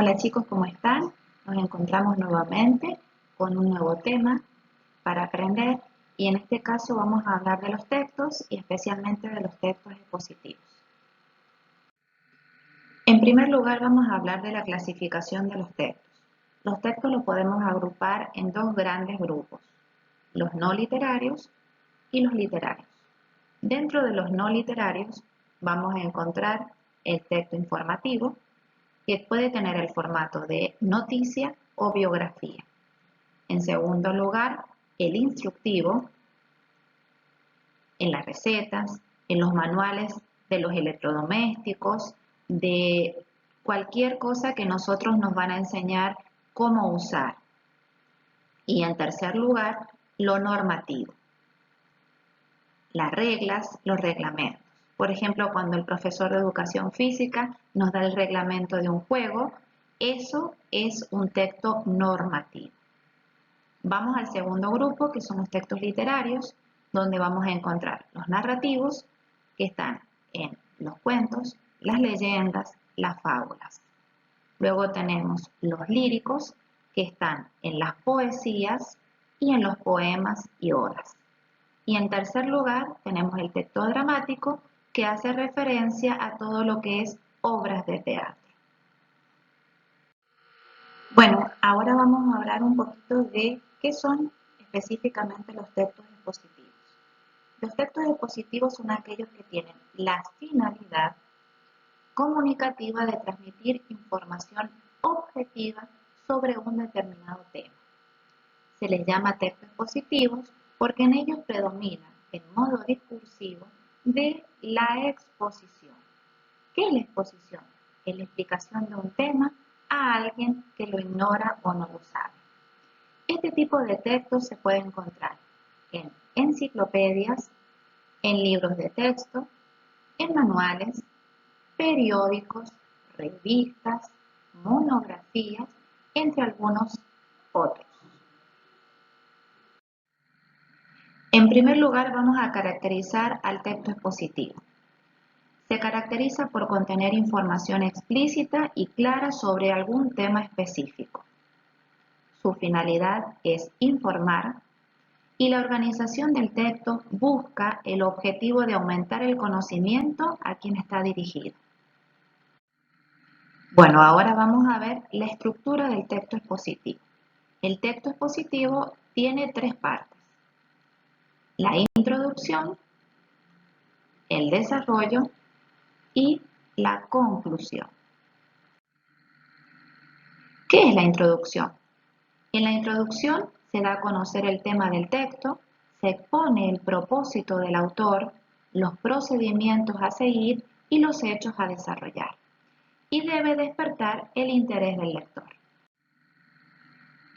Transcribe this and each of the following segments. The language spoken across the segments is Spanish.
Hola chicos, ¿cómo están? Nos encontramos nuevamente con un nuevo tema para aprender y en este caso vamos a hablar de los textos y especialmente de los textos expositivos. En primer lugar vamos a hablar de la clasificación de los textos. Los textos los podemos agrupar en dos grandes grupos, los no literarios y los literarios. Dentro de los no literarios vamos a encontrar el texto informativo, que puede tener el formato de noticia o biografía. En segundo lugar, el instructivo, en las recetas, en los manuales de los electrodomésticos, de cualquier cosa que nosotros nos van a enseñar cómo usar. Y en tercer lugar, lo normativo, las reglas, los reglamentos. Por ejemplo, cuando el profesor de educación física nos da el reglamento de un juego, eso es un texto normativo. Vamos al segundo grupo, que son los textos literarios, donde vamos a encontrar los narrativos, que están en los cuentos, las leyendas, las fábulas. Luego tenemos los líricos, que están en las poesías y en los poemas y odas. Y en tercer lugar tenemos el texto dramático, que hace referencia a todo lo que es obras de teatro. Bueno, ahora vamos a hablar un poquito de qué son específicamente los textos expositivos. Los textos expositivos son aquellos que tienen la finalidad comunicativa de transmitir información objetiva sobre un determinado tema. Se les llama textos expositivos porque en ellos predomina el modo discursivo de la exposición. ¿Qué es la exposición? Es la explicación de un tema a alguien que lo ignora o no lo sabe. Este tipo de textos se puede encontrar en enciclopedias, en libros de texto, en manuales, periódicos, revistas, monografías, entre algunos otros. En primer lugar, vamos a caracterizar al texto expositivo. Se caracteriza por contener información explícita y clara sobre algún tema específico. Su finalidad es informar y la organización del texto busca el objetivo de aumentar el conocimiento a quien está dirigido. Bueno, ahora vamos a ver la estructura del texto expositivo. El texto expositivo tiene tres partes: la introducción, el desarrollo y la conclusión. ¿Qué es la introducción? En la introducción se da a conocer el tema del texto, se expone el propósito del autor, los procedimientos a seguir y los hechos a desarrollar, y debe despertar el interés del lector.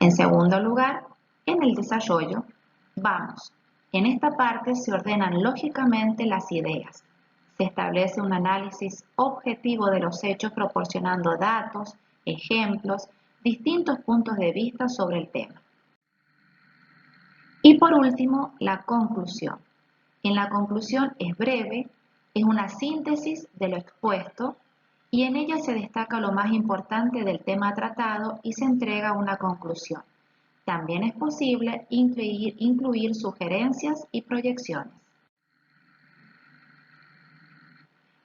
En segundo lugar, en el desarrollo, en esta parte se ordenan lógicamente las ideas, se establece un análisis objetivo de los hechos proporcionando datos, ejemplos, distintos puntos de vista sobre el tema. Y por último, la conclusión. En la conclusión es breve, es una síntesis de lo expuesto y en ella se destaca lo más importante del tema tratado y se entrega una conclusión. También es posible incluir sugerencias y proyecciones.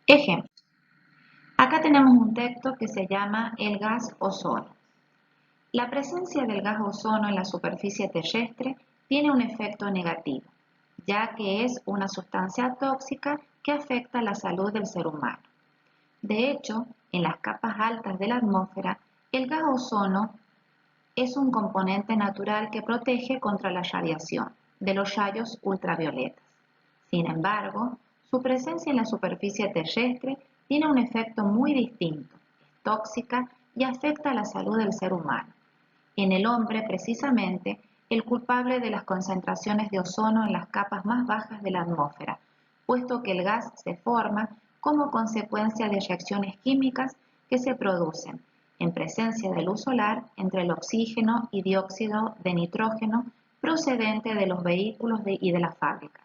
Ejemplos. Acá tenemos un texto que se llama el gas ozono. La presencia del gas ozono en la superficie terrestre tiene un efecto negativo, ya que es una sustancia tóxica que afecta la salud del ser humano. De hecho, en las capas altas de la atmósfera, el gas ozono es un componente natural que protege contra la radiación de los rayos ultravioletas. Sin embargo, su presencia en la superficie terrestre tiene un efecto muy distinto, es tóxica y afecta a la salud del ser humano. En el hombre, precisamente, el culpable de las concentraciones de ozono en las capas más bajas de la atmósfera, puesto que el gas se forma como consecuencia de reacciones químicas que se producen en presencia de luz solar entre el oxígeno y dióxido de nitrógeno procedente de los vehículos y de las fábricas.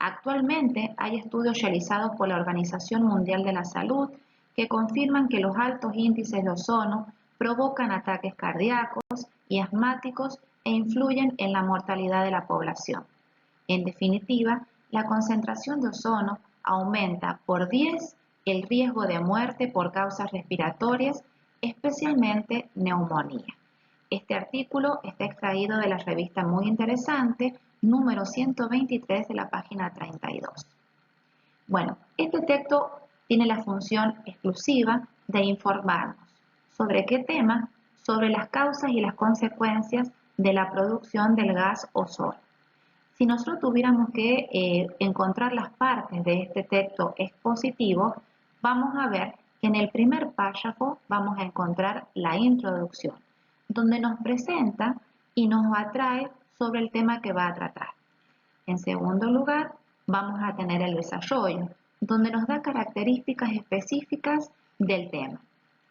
Actualmente hay estudios realizados por la Organización Mundial de la Salud que confirman que los altos índices de ozono provocan ataques cardíacos y asmáticos e influyen en la mortalidad de la población. En definitiva, la concentración de ozono aumenta por 10 el riesgo de muerte por causas respiratorias, especialmente neumonía. Este artículo está extraído de la revista Muy Interesante, número 123 de la página 32. Bueno, este texto tiene la función exclusiva de informarnos. ¿Sobre qué tema? Sobre las causas y las consecuencias de la producción del gas ozono. Si nosotros tuviéramos que encontrar las partes de este texto expositivo, vamos a ver que en el primer párrafo vamos a encontrar la introducción, donde nos presenta y nos atrae sobre el tema que va a tratar. En segundo lugar, vamos a tener el desarrollo, donde nos da características específicas del tema.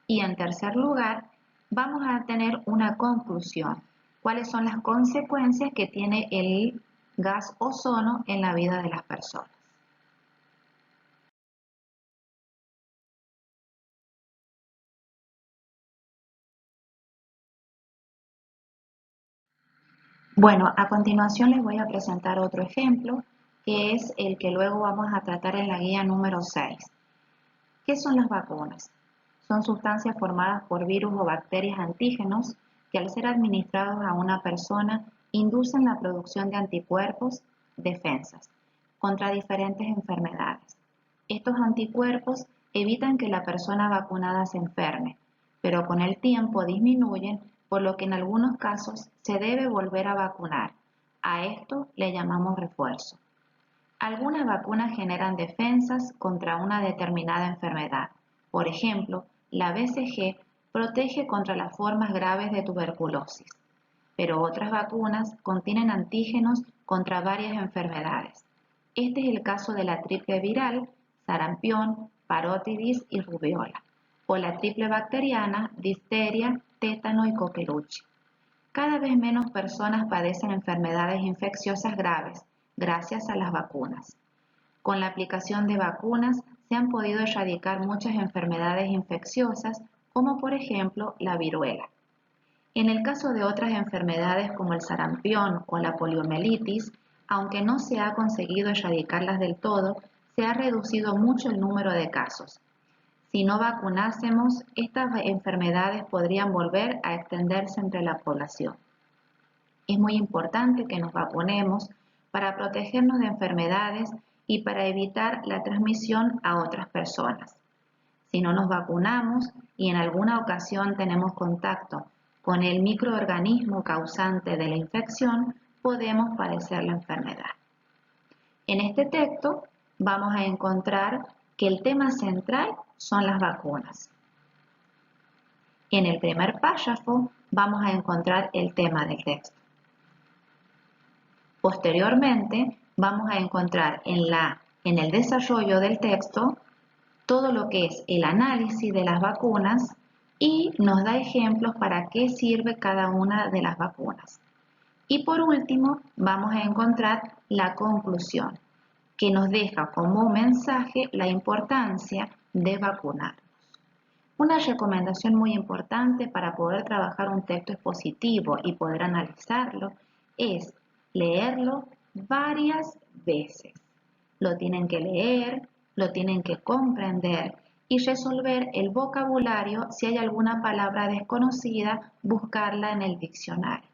Y en tercer lugar, vamos a tener una conclusión. ¿Cuáles son las consecuencias que tiene el gas ozono en la vida de las personas? Bueno, a continuación les voy a presentar otro ejemplo, que es el que luego vamos a tratar en la guía número 6. ¿Qué son las vacunas? Son sustancias formadas por virus o bacterias antígenos que al ser administrados a una persona inducen la producción de anticuerpos, defensas, contra diferentes enfermedades. Estos anticuerpos evitan que la persona vacunada se enferme, pero con el tiempo disminuyen, por lo que en algunos casos se debe volver a vacunar. A esto le llamamos refuerzo. Algunas vacunas generan defensas contra una determinada enfermedad. Por ejemplo, la BCG protege contra las formas graves de tuberculosis, pero otras vacunas contienen antígenos contra varias enfermedades. Este es el caso de la triple viral, sarampión, parótidis y rubiola, o la triple bacteriana, difteria, tétano y coqueluche. Cada vez menos personas padecen enfermedades infecciosas graves gracias a las vacunas. Con la aplicación de vacunas se han podido erradicar muchas enfermedades infecciosas, como por ejemplo la viruela. En el caso de otras enfermedades como el sarampión o la poliomielitis, aunque no se ha conseguido erradicarlas del todo, se ha reducido mucho el número de casos. Si no vacunásemos, estas enfermedades podrían volver a extenderse entre la población. Es muy importante que nos vacunemos para protegernos de enfermedades y para evitar la transmisión a otras personas. Si no nos vacunamos y en alguna ocasión tenemos contacto con el microorganismo causante de la infección, podemos padecer la enfermedad. En este texto vamos a encontrar que el tema central son las vacunas. En el primer párrafo vamos a encontrar el tema del texto. Posteriormente vamos a encontrar en el desarrollo del texto todo lo que es el análisis de las vacunas y nos da ejemplos para qué sirve cada una de las vacunas. Y por último vamos a encontrar la conclusión, que nos deja como mensaje la importancia de vacunarnos. Una recomendación muy importante para poder trabajar un texto expositivo y poder analizarlo es leerlo varias veces. Lo tienen que leer, lo tienen que comprender y resolver el vocabulario. Si hay alguna palabra desconocida, buscarla en el diccionario.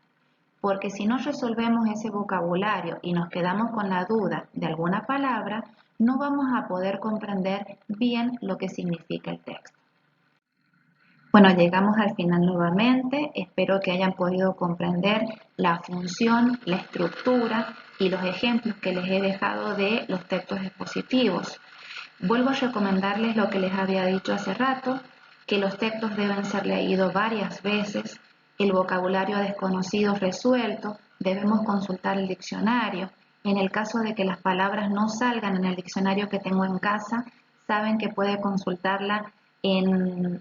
Porque si no resolvemos ese vocabulario y nos quedamos con la duda de alguna palabra, no vamos a poder comprender bien lo que significa el texto. Bueno, llegamos al final nuevamente. Espero que hayan podido comprender la función, la estructura y los ejemplos que les he dejado de los textos expositivos. Vuelvo a recomendarles lo que les había dicho hace rato, que los textos deben ser leídos varias veces, el vocabulario desconocido resuelto, debemos consultar el diccionario. En el caso de que las palabras no salgan en el diccionario que tengo en casa, saben que puede consultarla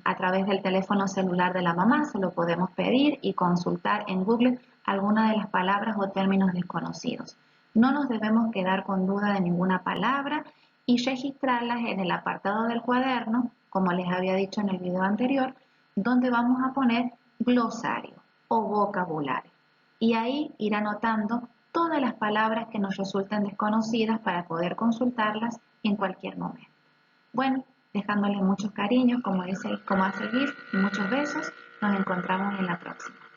a través del teléfono celular de la mamá, se lo podemos pedir y consultar en Google alguna de las palabras o términos desconocidos. No nos debemos quedar con duda de ninguna palabra y registrarlas en el apartado del cuaderno como les había dicho en el video anterior, donde vamos a poner glosario o vocabulario. Y ahí ir anotando todas las palabras que nos resulten desconocidas para poder consultarlas en cualquier momento. Bueno, dejándoles muchos cariños, como hace Luis, y muchos besos, nos encontramos en la próxima.